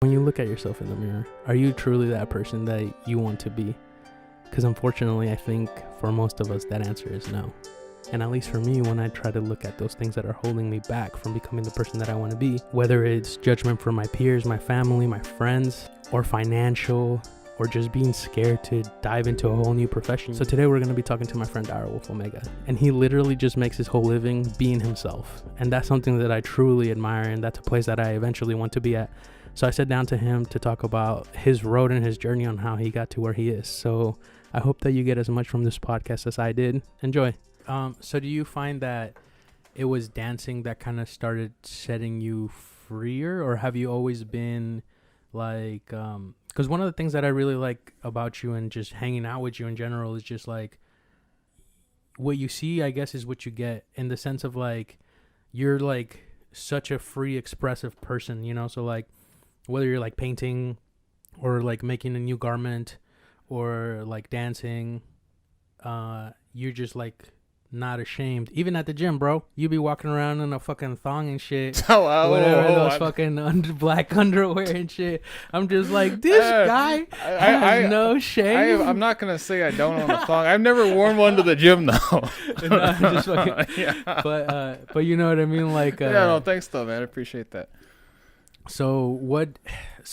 When you look at yourself in the mirror, are you truly that person that you want to be? Because unfortunately, I think for most of us, that answer is no. And at least for me, when I try to look at those things that are holding me back from becoming the person that I want to be, whether it's judgment from my peers, my family, my friends, or financial, or just being scared to dive into a whole new profession. So today we're going to be talking to my friend Direwolf Omega, and he literally just makes his whole living being himself. And that's something that I truly admire, and that's a place that I eventually want to be at. So I sat down to him to talk about his road and his journey on how he got to where he is. So I hope that you get as much from this podcast as I did. Enjoy. So do you find that it was dancing that kind of started setting you freer, or have you always been like, because one of the things that I really like about you and just hanging out with you in general is just like what you see, I guess, is what you get, in the sense of like you're like such a free expressive person, you know? So like whether you're like painting or like making a new garment or like dancing, you're just like not ashamed. Even at the gym, bro, you be walking around in a fucking thong and shit. Those fucking black underwear and shit. I'm just like, this guy has no shame. I'm not gonna say I don't own a thong. I've never worn one to the gym though. No, I'm just fucking, yeah. But you know what I mean, like. Yeah, no, thanks though, man. I appreciate that. So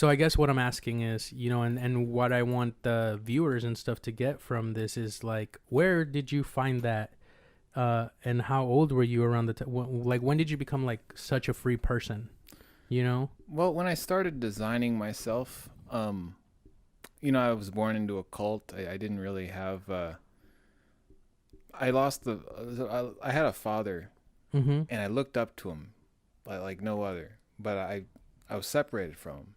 I guess what I'm asking is, you know, and what I want the viewers and stuff to get from this is like, where did you find that? And how old were you around the time? Like, when did you become like such a free person? You know? Well, when I started designing myself, you know, I was born into a cult. I didn't really have. I had a father, and I looked up to him, like no other. But I was separated from him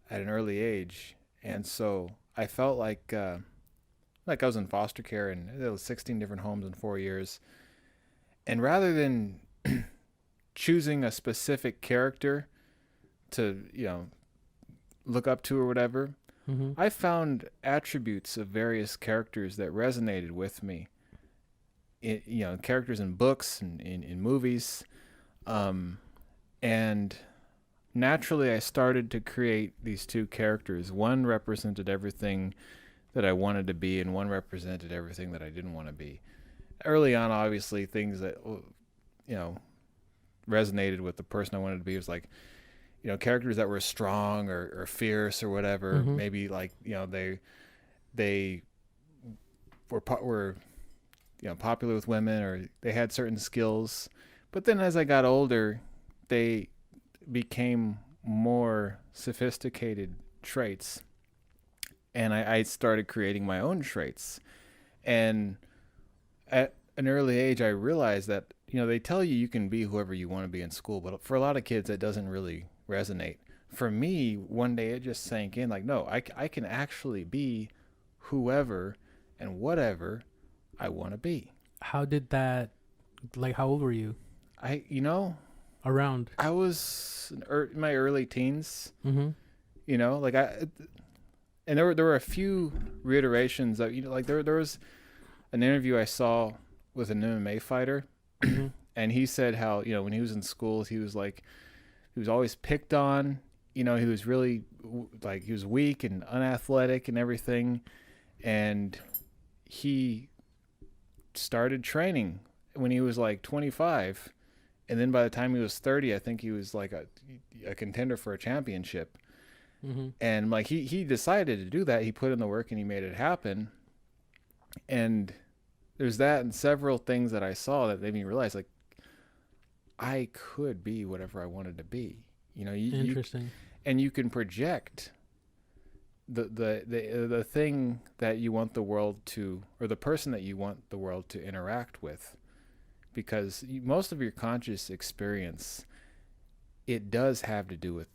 at an early age, and so I felt like I was in foster care, and there was 16 different homes in 4 years. And rather than choosing a specific character to, you know, look up to or whatever, I found attributes of various characters that resonated with me. You know, characters in books and in movies. And naturally I started to create these two characters. One represented everything that I wanted to be, and one represented everything that I didn't want to be. Early on, obviously, things that, you know, resonated with the person I wanted to be was like, you know, characters that were strong or fierce or whatever. Maybe like, you know, they were you know, popular with women, or they had certain skills. But then as I got older, they became more sophisticated traits. And I started creating my own traits. And at an early age, I realized that, you know, they tell you can be whoever you want to be in school, but for a lot of kids, that doesn't really resonate. For me, one day it just sank in, like, no, I can actually be whoever and whatever I want to be. How did that, like, how old were you? Around? I was in my early teens, you know, like and there were a few reiterations of, you know, like there was an interview I saw with an MMA fighter, and he said how, you know, when he was in school, he was always picked on, you know, he was really like, he was weak and unathletic and everything, and he started training when he was like 25, and then by the time he was 30, I think he was like a contender for a championship. And like he decided to do that. He put in the work and he made it happen. And there's that and several things that I saw that made me realize, like, I could be whatever I wanted to be. You know, interesting. And you can project the thing that you want the world to, or the person that you want the world to interact with, because most of your conscious experience, it does have to do with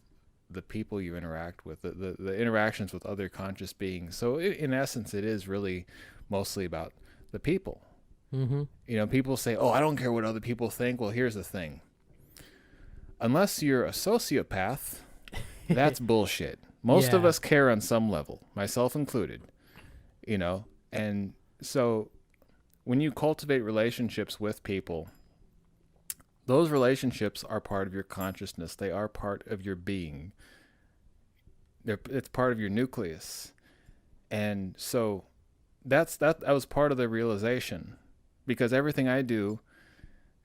the people you interact with, the interactions with other conscious beings. So in essence, it is really mostly about the people. You know, people say, oh, I don't care what other people think. Well, here's the thing. Unless you're a sociopath, that's bullshit. Most of us care on some level, myself included, you know. And so when you cultivate relationships with people, those relationships are part of your consciousness. They are part of your being. It's part of your nucleus. And so that was part of the realization, because everything I do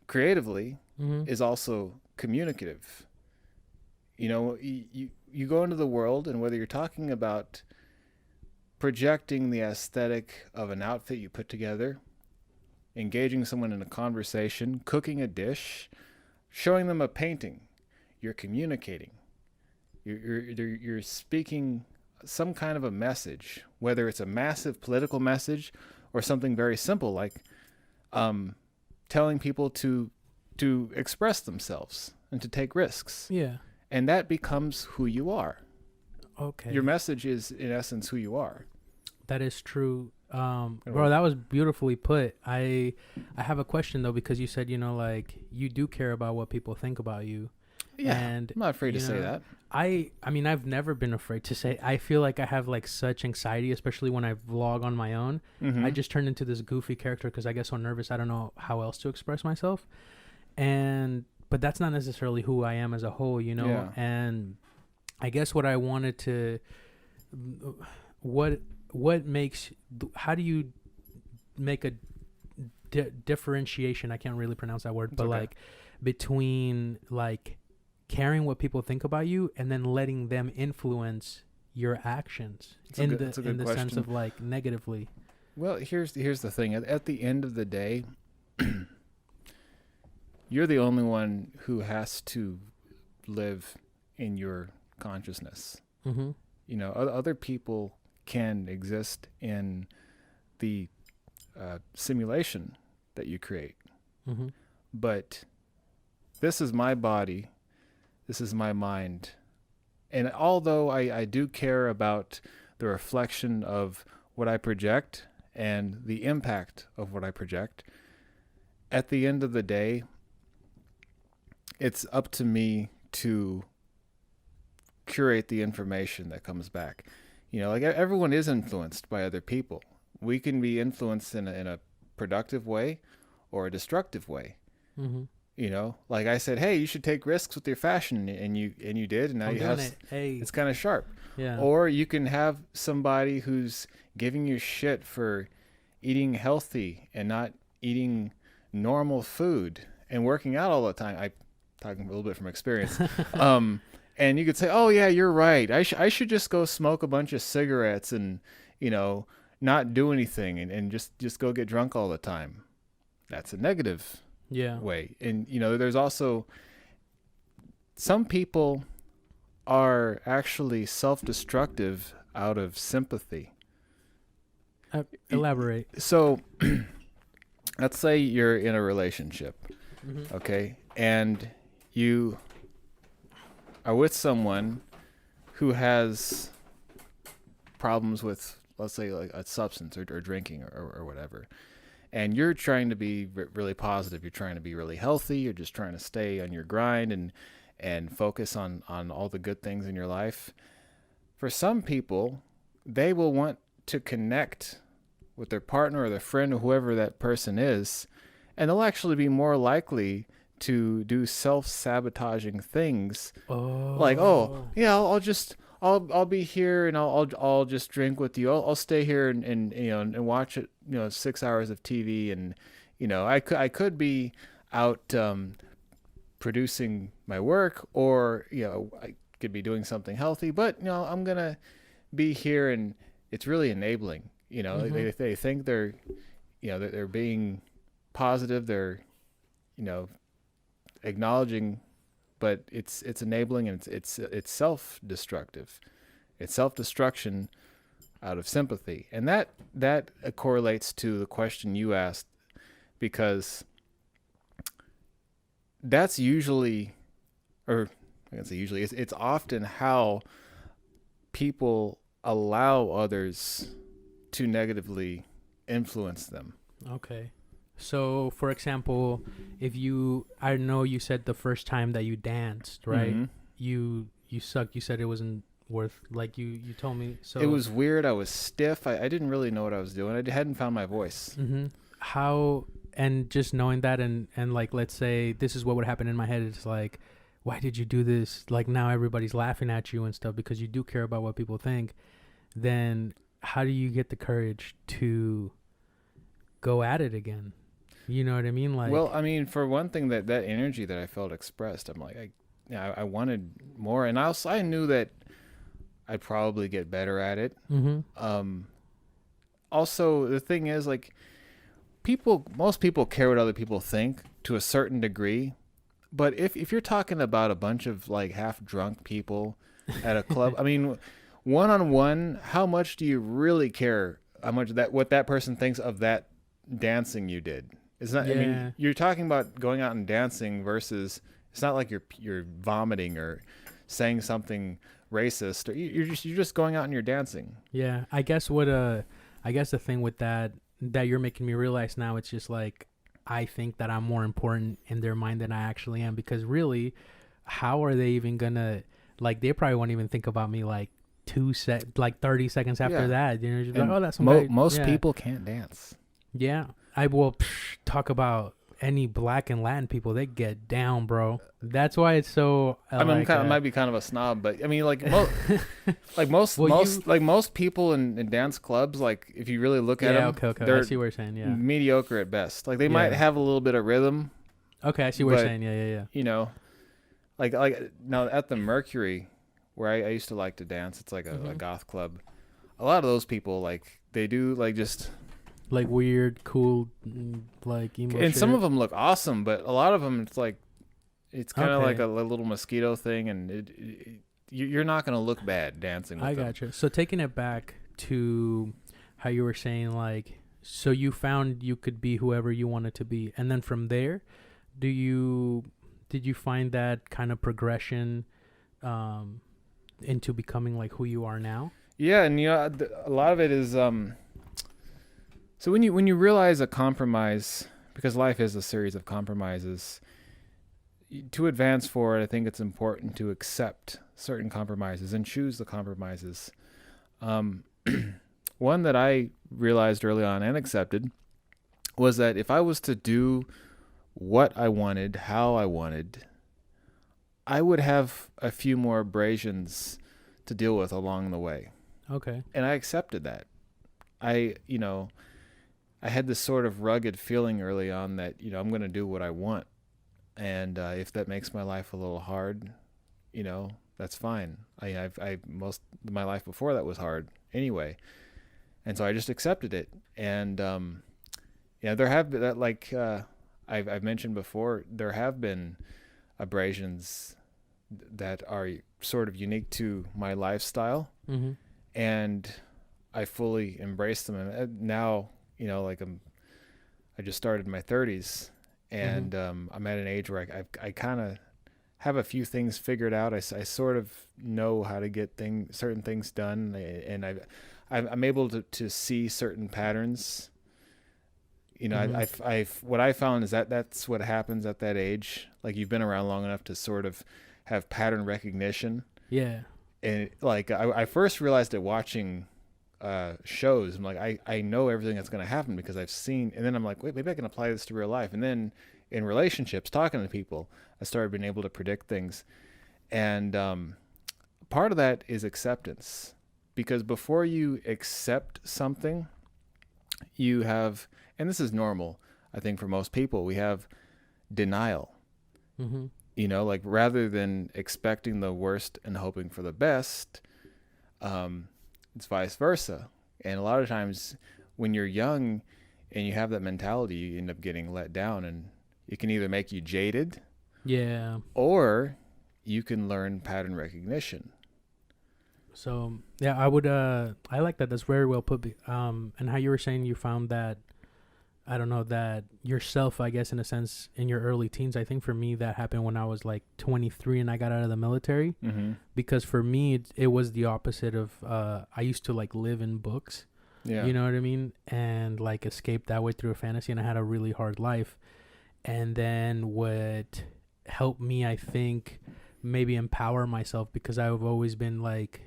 creatively is also communicative. You know, you go into the world, and whether you're talking about projecting the aesthetic of an outfit you put together, engaging someone in a conversation, cooking a dish, showing them a painting, you're communicating. You're speaking some kind of a message, whether it's a massive political message or something very simple like telling people to express themselves and to take risks. Yeah. And that becomes who you are. Okay. Your message is, in essence, who you are. That is true. Bro, that was beautifully put. I have a question though, because you said, you know, like you do care about what people think about you. Yeah, and I'm not afraid to say that. I mean, I've never been afraid to say. I feel like I have like such anxiety, especially when I vlog on my own. I just turned into this goofy character because I get so nervous. I don't know how else to express myself. But that's not necessarily who I am as a whole, you know? Yeah. And I guess what I wanted to, what makes, how do you make a differentiation? I can't really pronounce that word, but like between like caring what people think about you and then letting them influence your actions in the sense of like negatively. Well, here's the thing. At the end of the day, you're the only one who has to live in your consciousness. You know, other people can exist in the simulation that you create. But this is my body. This is my mind. And although I do care about the reflection of what I project and the impact of what I project, at the end of the day, it's up to me to curate the information that comes back. You know, like everyone is influenced by other people. We can be influenced in a productive way or a destructive way. You know, like I said, hey, you should take risks with your fashion, and you did, and now you have it. Hey, it's kind of sharp. Yeah. Or you can have somebody who's giving you shit for eating healthy and not eating normal food and working out all the time. I'm talking a little bit from experience. And you could say, oh yeah, you're right. I should just go smoke a bunch of cigarettes and, you know, not do anything and just go get drunk all the time. That's a negative way. And, you know, there's also some people are actually self-destructive out of sympathy. Elaborate. So let's say you're in a relationship, okay? And you are with someone who has problems with, let's say, like a substance or drinking or whatever. And you're trying to be really positive. You're trying to be really healthy. You're just trying to stay on your grind and focus on all the good things in your life. For some people, they will want to connect with their partner or their friend or whoever that person is, and they'll actually be more likely to do self-sabotaging things. Like, oh yeah, I'll be here and I'll just drink with you. I'll stay here and you know and watch it, you know, 6 hours of TV, and you know I could be out producing my work, or you know I could be doing something healthy, but you know I'm gonna be here, and it's really enabling. You know, they think they're, you know, they're being positive. They're, you know, acknowledging, but it's enabling, and it's self-destructive. It's self-destruction out of sympathy, and that correlates to the question you asked, because that's usually, or I can say usually, it's often how people allow others to negatively influence them. Okay. So, for example, I know you said the first time that you danced, right? You sucked. You said it wasn't worth, like you told me. So it was weird. I was stiff. I didn't really know what I was doing. I hadn't found my voice. How, and just knowing that and like, let's say this is what would happen in my head. It's like, why did you do this? Like now everybody's laughing at you and stuff because you do care about what people think. Then how do you get the courage to go at it again? You know what I mean? Like, well, I mean, for one thing, that energy that I felt expressed, I'm like, I wanted more, and I knew that I'd probably get better at it. Also, the thing is, like, most people care what other people think to a certain degree, but if you're talking about a bunch of like half drunk people at a club, I mean, one on one, how much do you really care? How much what that person thinks of that dancing you did? It's not. I mean, you're talking about going out and dancing versus. It's not like you're vomiting or saying something racist, or you're just going out and you're dancing. Yeah, I guess the thing with that you're making me realize now, it's just like I think that I'm more important in their mind than I actually am, because really, how are they even gonna, like, they probably won't even think about me like 30 seconds after that. You know, just like, oh, that's most people can't dance. Yeah, I will talk about any black and Latin people. They get down, bro. That's why it's so. I mean, I might be kind of a snob, but I mean, like most people in dance clubs, like if you really look at them, okay. they're I see what you're saying. Yeah, mediocre at best. Like they might have a little bit of rhythm. Okay, I see what you're saying. Yeah. You know, like now at the Mercury, where I used to like to dance, it's like a goth club. A lot of those people, like, they do like just like weird, cool, like emo and shit. some of them look awesome, but a lot of them, it's like, it's kind of like a little mosquito thing, and you're not going to look bad dancing with them. I gotcha. So taking it back to how you were saying, like, so you found you could be whoever you wanted to be, and then from there, did you find that kind of progression into becoming like who you are now? Yeah, and a lot of it is so when you realize a compromise, because life is a series of compromises, to advance forward, I think it's important to accept certain compromises and choose the compromises. One that I realized early on and accepted was that if I was to do what I wanted, how I wanted, I would have a few more abrasions to deal with along the way. Okay. And I accepted that. I had this sort of rugged feeling early on that, I'm going to do what I want. And if that makes my life a little hard, that's fine. Most of my life before that was hard anyway. And so I just accepted it. And, there have been that, like, I've mentioned before, there have been abrasions that are sort of unique to my lifestyle. Mm-hmm. And I fully embrace them. And now, I just started my 30s, and I'm at an age where I kind of have a few things figured out. I sort of know how to get certain things done, and I'm able to see certain patterns. What I found is that's what happens at that age. Like, you've been around long enough to sort of have pattern recognition. Yeah. And like I first realized it watching shows. I'm like, I know everything that's going to happen because I've seen, and then I'm like, wait, maybe I can apply this to real life. And then in relationships, talking to people, I started being able to predict things. And part of that is acceptance, because before you accept something, you have, and this is normal, I think, for most people, we have denial. Mm-hmm. Like, rather than expecting the worst and hoping for the best, it's vice versa. And a lot of times when you're young and you have that mentality, you end up getting let down, and it can either make you jaded, or you can learn pattern recognition. So yeah, I like that. That's very well put. And how you were saying you found that, I don't know, that yourself, I guess, in a sense, in your early teens. I think for me that happened when I was like 23 and I got out of the military. Mm-hmm. Because for me, it was the opposite of, I used to like live in books, you know what I mean? And like escape that way through a fantasy. And I had a really hard life. And then what helped me, I think, maybe empower myself, because I've always been like,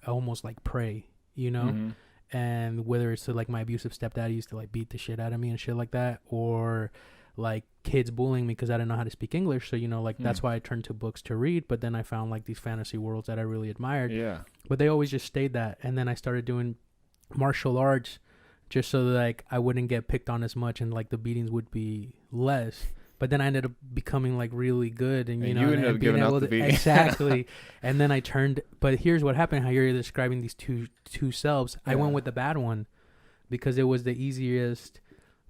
almost like prey, Mm-hmm. And whether it's to like my abusive stepdad used to like beat the shit out of me and shit like that, or like kids bullying me because I didn't know how to speak English. So, you know, like that's why I turned to books to read. But then I found like these fantasy worlds that I really admired. Yeah. But they always just stayed that. And then I started doing martial arts just so that like I wouldn't get picked on as much and like the beatings would be less. But then I ended up becoming like really good, and you ended up giving out the beating. Exactly. And then I turned. But here's what happened: how you're describing these two selves. I went with the bad one because it was the easiest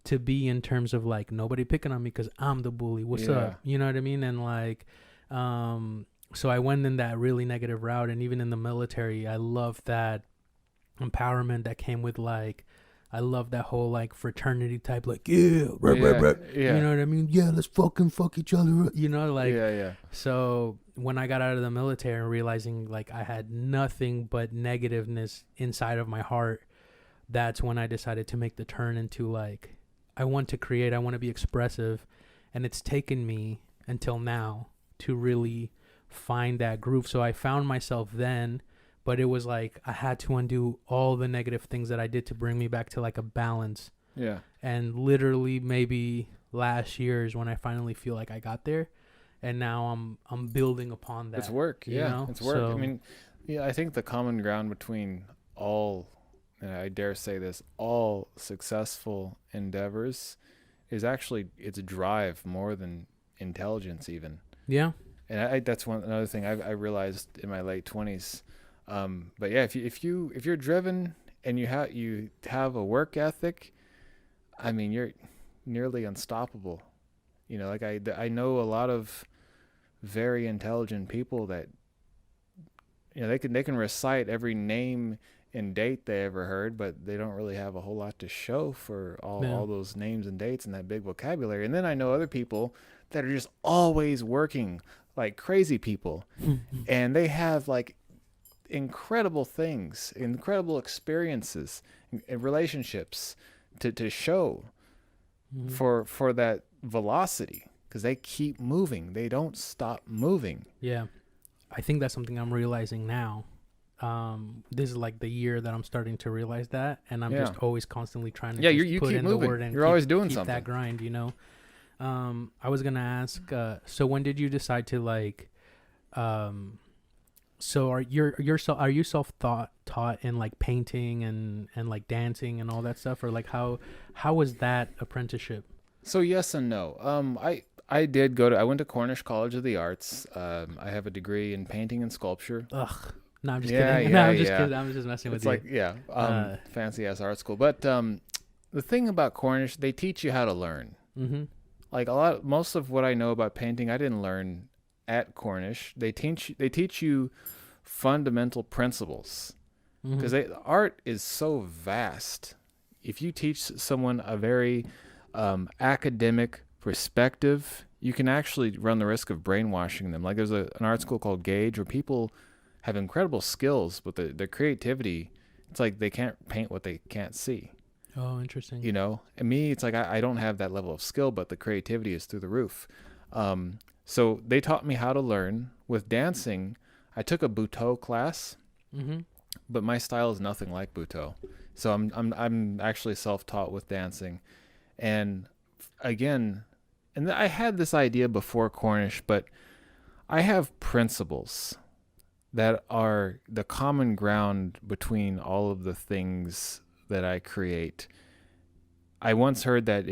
to be in terms of like nobody picking on me because I'm the bully. What's up? You know what I mean? And like, so I went in that really negative route, and even in the military, I love that empowerment that came with like. I love that whole like fraternity type, like you know what I mean? Yeah, let's fucking fuck each other up, you know, like So when I got out of the military and realizing like I had nothing but negativeness inside of my heart, that's when I decided to make the turn into like I want to create, I want to be expressive, and it's taken me until now to really find that groove. So I found myself then. But it was like I had to undo all the negative things that I did to bring me back to like a balance. Yeah. And literally maybe last year is when I finally feel like I got there. And now I'm building upon that. It's work. Yeah. Know? It's work. So, I mean, yeah, I think the common ground between all, and I dare say this, all successful endeavors is actually it's drive more than intelligence even. Yeah. And that's another thing I realized in my late 20s. But yeah, if you're driven and you have a work ethic, I mean, you're nearly unstoppable. You know, like I know a lot of very intelligent people that, you know, they can recite every name and date they ever heard, but they don't really have a whole lot to show for all those names and dates and that big vocabulary. And then I know other people that are just always working like crazy people, and they have like incredible things, incredible experiences and relationships to show for that velocity, because they keep moving, they don't stop moving. Yeah, I think that's something I'm realizing now. This is like the year that I'm starting to realize that, and I'm just always constantly trying to you put keep in moving. the word and you're always doing keep something. that grind, you know. I was gonna ask, so when did you decide to like so are you self-taught in like painting and like dancing and all that stuff, or like how was that apprenticeship? So yes and no. I went to Cornish College of the Arts. I have a degree in painting and sculpture. Ugh. No, I'm just kidding. No, I'm just kidding. I'm just messing with you. It's like, fancy ass art school. But the thing about Cornish, they teach you how to learn. Mm-hmm. Like most of what I know about painting, I didn't learn at Cornish. They teach you fundamental principles, because art is so vast. If you teach someone a very academic perspective, you can actually run the risk of brainwashing them. Like there's an art school called Gauge where people have incredible skills, but the creativity, it's like they can't paint what they can't see. Oh, interesting. You know, and me, it's like I don't have that level of skill, but the creativity is through the roof. So they taught me how to learn. With dancing, I took a Butoh class, but my style is nothing like Butoh. So I'm actually self-taught with dancing, and again, and I had this idea before Cornish, but I have principles that are the common ground between all of the things that I create. I once heard that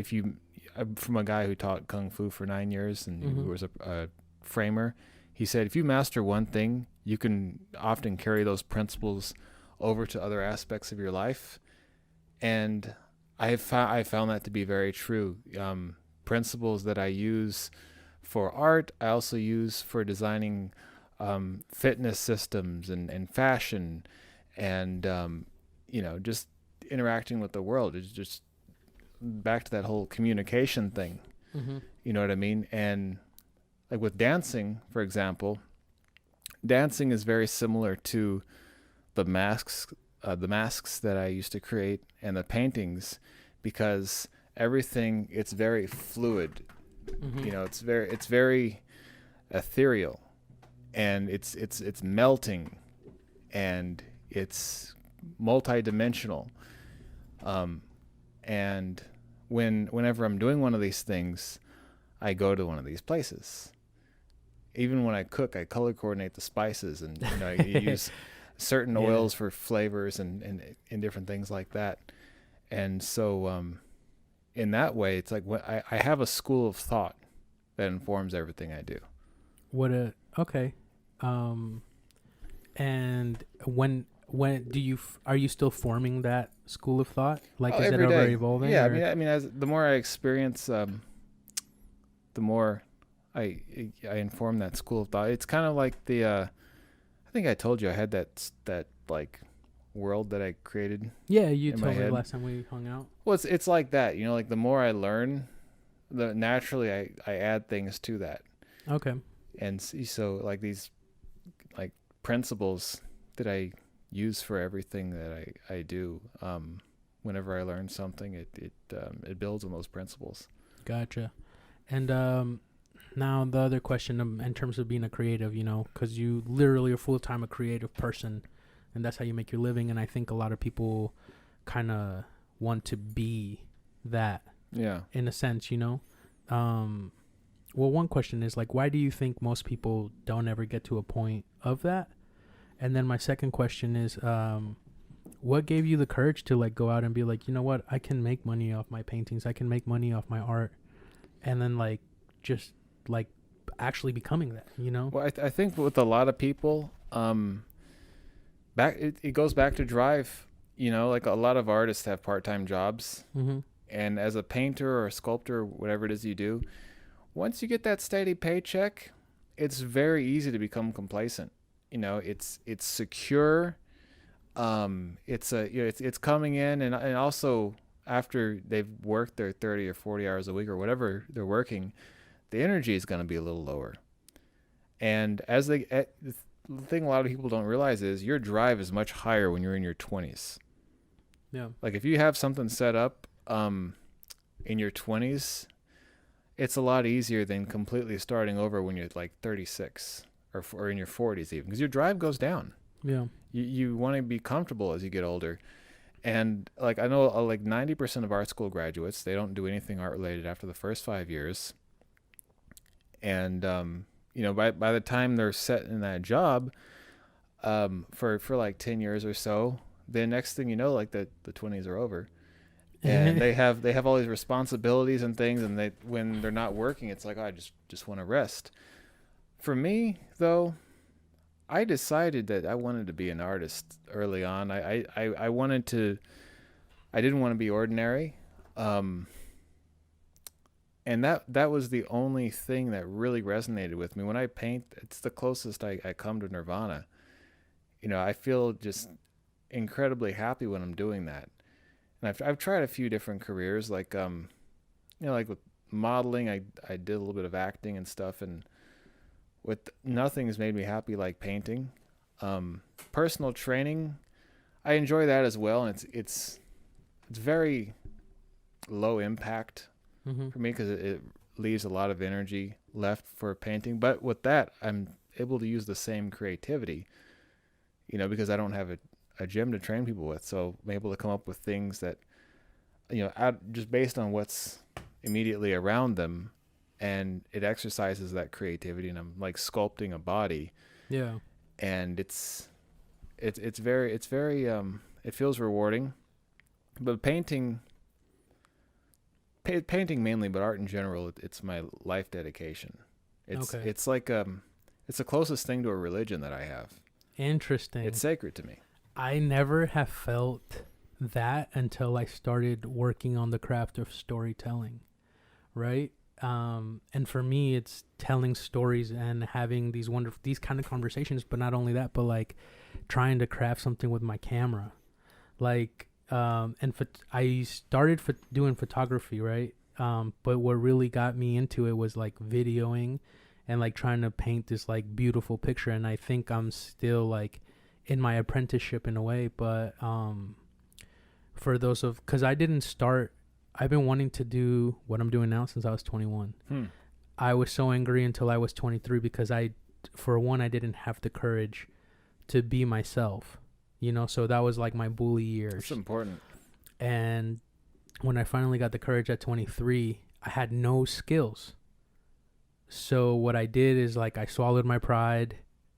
from a guy who taught Kung Fu for 9 years and who was a framer, he said, if you master one thing, you can often carry those principles over to other aspects of your life. And I found that to be very true. Principles that I use for art, I also use for designing fitness systems and fashion, and just interacting with the world. It's just back to that whole communication thing. You know what I mean? And like with dancing, for example, dancing is very similar to the masks that I used to create and the paintings, because everything, it's very fluid. You know, it's very ethereal, and it's melting, and it's multidimensional. And whenever I'm doing one of these things, I go to one of these places. Even when I cook, I color coordinate the spices, and I use certain oils for flavors and different things like that. And so in that way, it's like I have a school of thought that informs everything I do. Okay. And when do you are you still forming that school of thought? Like, is it ever evolving? Yeah, I mean, as the more I experience, the more I inform that school of thought. It's kind of like the I think I told you I had that like world that I created. Yeah, you told me last time we hung out. Well, it's like that, like the more I learn, the naturally I add things to that. Okay. And so like these like principles that I use for everything that I do. Whenever I learn something, it builds on those principles. Gotcha. And now the other question, in terms of being a creative, because you literally are full-time a creative person, and that's how you make your living. And I think a lot of people kind of want to be that. Yeah. In a sense, well, one question is like, why do you think most people don't ever get to a point of that? And then my second question is, what gave you the courage to like go out and be like, you know what, I can make money off my paintings, I can make money off my art, and then like just like actually becoming that, Well, I think with a lot of people, it goes back to drive. Like a lot of artists have part-time jobs, and as a painter or a sculptor, or whatever it is you do, once you get that steady paycheck, it's very easy to become complacent. It's secure. It's coming in, and also after they've worked their 30 or 40 hours a week or whatever they're working, the energy is going to be a little lower. And the thing a lot of people don't realize is your drive is much higher when you're in your 20s. Yeah. Like if you have something set up in your 20s, it's a lot easier than completely starting over when you're like 36 or in your 40s even, because your drive goes down. Yeah. You want to be comfortable as you get older. And like I know like 90% of art school graduates, they don't do anything art related after the first 5 years. And by the time they're set in that job for like 10 years or so, the next thing you know, like the 20s are over. And they have all these responsibilities and things, and when they're not working, it's like, oh, I just want to rest. For me, though, I decided that I wanted to be an artist early on. I didn't want to be ordinary. And that was the only thing that really resonated with me. When I paint, it's the closest I come to nirvana. I feel just incredibly happy when I'm doing that. And I've tried a few different careers, like like with modeling, I did a little bit of acting and stuff, and with nothing has made me happy like painting. Personal training, I enjoy that as well, and it's very low impact for me because it leaves a lot of energy left for painting. But with that, I'm able to use the same creativity, because I don't have a gym to train people with, so I'm able to come up with things that just based on what's immediately around them, and it exercises that creativity. And I'm like sculpting a body, and it's very it feels rewarding. But painting mainly, but art in general, it's my life dedication. It's like it's the closest thing to a religion that I have. Interesting. It's sacred to me. I never have felt that until I started working on the craft of storytelling, right? And for me, it's telling stories and having these kind of conversations. But not only that, but like trying to craft something with my camera, like I started doing photography, right? But what really got me into it was like videoing and like trying to paint this like beautiful picture. And I think I'm still like in my apprenticeship in a way, but for those because I've been wanting to do what I'm doing now since I was 21. I was so angry until I was 23 because I didn't have the courage to be myself, so that was like my bully years. That's important. And when I finally got the courage at 23, I had no skills. So what I did is like I swallowed my pride,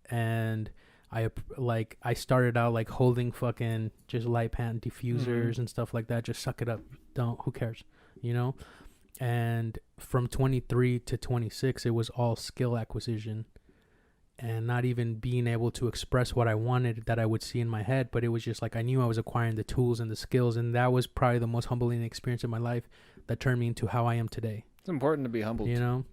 and I started out like holding fucking just light pan diffusers and stuff like that. Just suck it up. Don't, who cares, you know? And from 23 to 26, it was all skill acquisition and not even being able to express what I wanted that I would see in my head. But it was just like I knew I was acquiring the tools and the skills. And that was probably the most humbling experience in my life that turned me into how I am today. It's important to be humbled. You know?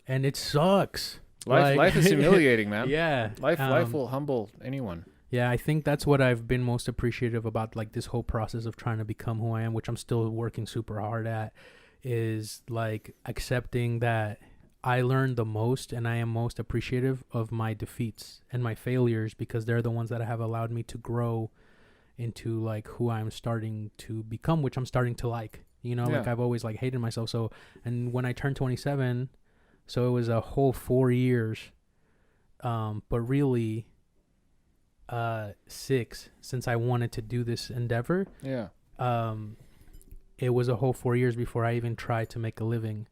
And it sucks. Life is humiliating, man. Yeah. Life will humble anyone. Yeah, I think that's what I've been most appreciative about, like this whole process of trying to become who I am, which I'm still working super hard at, is like accepting that I learned the most and I am most appreciative of my defeats and my failures, because they're the ones that have allowed me to grow into like who I'm starting to become, which I'm starting to like, you know, like I've always like hated myself. So, and when I turned 27, so it was a whole 4 years, but really 6 since I wanted to do this endeavor. Yeah. It was a whole 4 years before I even tried to make a living,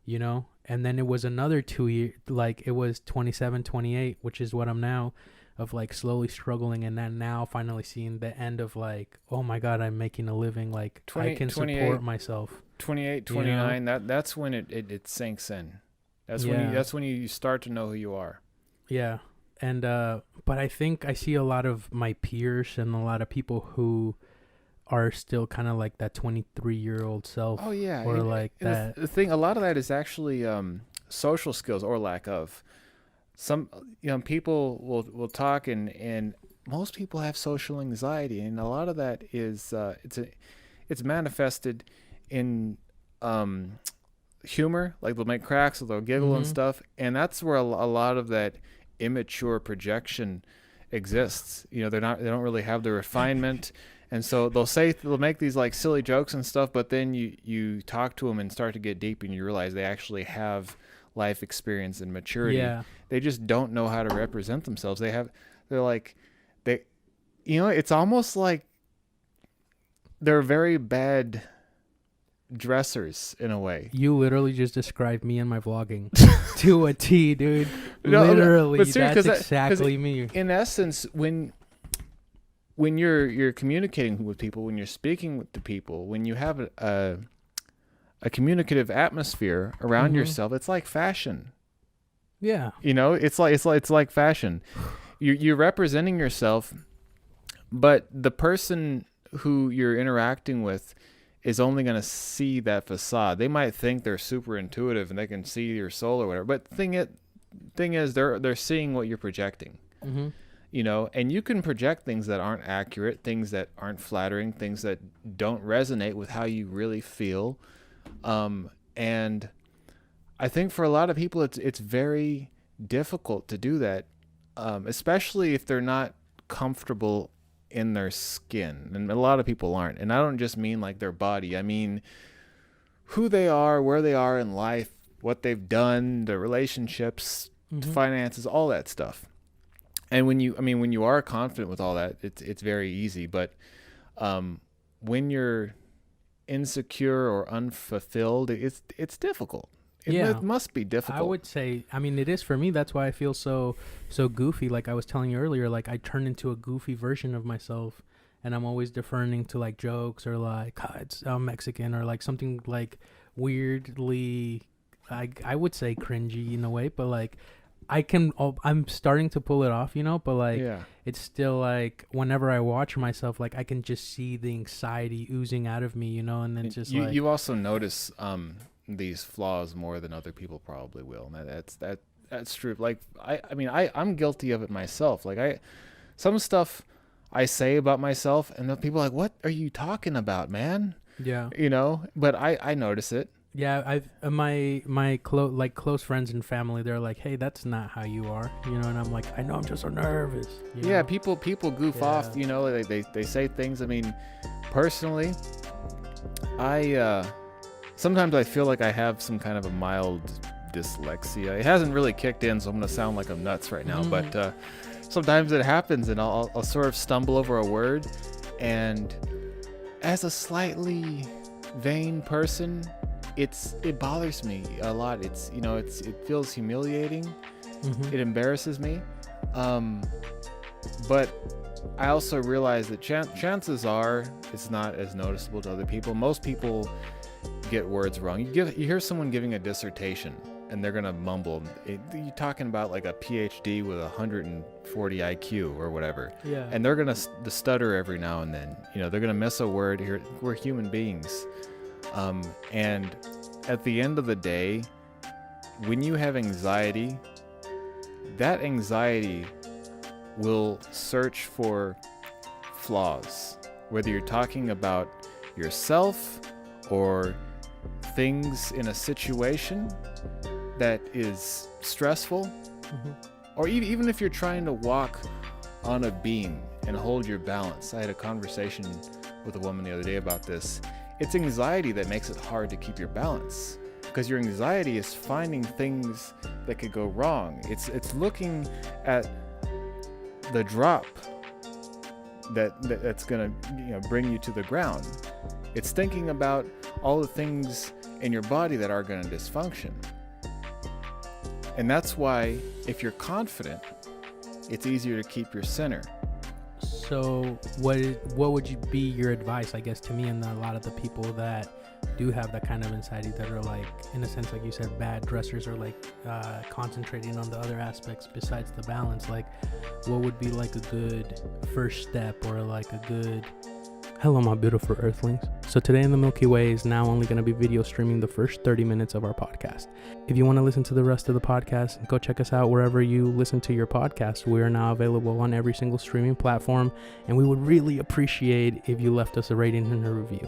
you know? And then it was another 2 years, like it was 27, 28, which is what I'm now, of like slowly struggling, and then now finally seeing the end of like, oh my God, I'm making a living. Like I can support myself. 28, 29, you know? That's when it sinks in. That's when you start to know who you are. Yeah. And, but I think I see a lot of my peers and a lot of people who are still kind of like that 23-year-old self. Oh yeah. Or like that. The thing, a lot of that is actually, social skills or lack of. Some, people will talk and most people have social anxiety, and a lot of that is, it's manifested in, humor. Like they'll make cracks or they'll giggle and stuff, and that's where a lot of that immature projection exists. They don't really have the refinement, and so they'll make these like silly jokes and stuff, but then you talk to them and start to get deep, and you realize they actually have life experience and maturity. They just don't know how to represent themselves. It's almost like they're very bad dressers in a way. You literally just described me and my vlogging to a T, dude. Literally, that's exactly me. In essence, when you're communicating with people, when you're speaking with the people, when you have a communicative atmosphere around yourself, it's like fashion. Yeah. It's like fashion. You're representing yourself, but the person who you're interacting with is only going to see that facade. They might think they're super intuitive and they can see your soul or whatever, but thing is they're seeing what you're projecting. And you can project things that aren't accurate, things that aren't flattering, things that don't resonate with how you really feel. And I think for a lot of people, it's very difficult to do that, especially if they're not comfortable in their skin. And a lot of people aren't. And I don't just mean like their body. I mean who they are, where they are in life, what they've done, their relationships, finances, all that stuff. And when you are confident with all that, it's very easy. But when you're insecure or unfulfilled, it's difficult. It must be difficult. I would say, it is for me. That's why I feel so goofy. Like I was telling you earlier, like I turn into a goofy version of myself, and I'm always deferring to like jokes or like, I'm Mexican, or like something like weirdly, I would say cringy in a way, but like I'm starting to pull it off, but like it's still like whenever I watch myself, like I can just see the anxiety oozing out of me, and then it's just you also notice these flaws more than other people probably will. And that's true. Like I'm guilty of it myself. Like some stuff I say about myself, and the people are like, what are you talking about, man? Yeah. But I notice it. Yeah, I've my close friends and family, they're like, hey, that's not how you are, and I'm like, I know, I'm just so nervous. Yeah, people goof off, they say things. Personally, sometimes I feel like I have some kind of a mild dyslexia. It hasn't really kicked in, so I'm gonna sound like I'm nuts right now, but sometimes it happens, and I'll sort of stumble over a word, and as a slightly vain person, it bothers me a lot. It's, you know, it feels humiliating. Mm-hmm. It embarrasses me. But I also realize that chances are it's not as noticeable to other people. Most people get words wrong. You hear someone giving a dissertation and they're gonna mumble. You're talking about like a PhD with 140 IQ or whatever. Yeah. And they're gonna stutter every now and then. You know, they're gonna miss a word. Here, we're human beings. And at the end of the day, when you have anxiety, that anxiety will search for flaws, whether you're talking about yourself or things in a situation that is stressful, Mm-hmm. or even if you're trying to walk on a beam and hold your balance. I had a conversation with a woman the other day about this. It's anxiety that makes it hard to keep your balance, because your anxiety is finding things that could go wrong. It's looking at the drop that's gonna, you know, bring you to the ground. It's thinking about all the things in your body that are gonna dysfunction. And that's why, if you're confident, it's easier to keep your center. So what would be your advice, I guess, to me and a lot of the people that do have that kind of anxiety, that are like, in a sense, like you said, bad dressers, or like concentrating on the other aspects besides the balance? Like, what would be like a good first step, or like a good... Hello, my beautiful earthlings. So today in the Milky Way is now only going to be video streaming the first 30 minutes of our podcast. If you want to listen to the rest of the podcast, go check us out wherever you listen to your podcast. We are now available on every single streaming platform, and we would really appreciate if you left us a rating and a review.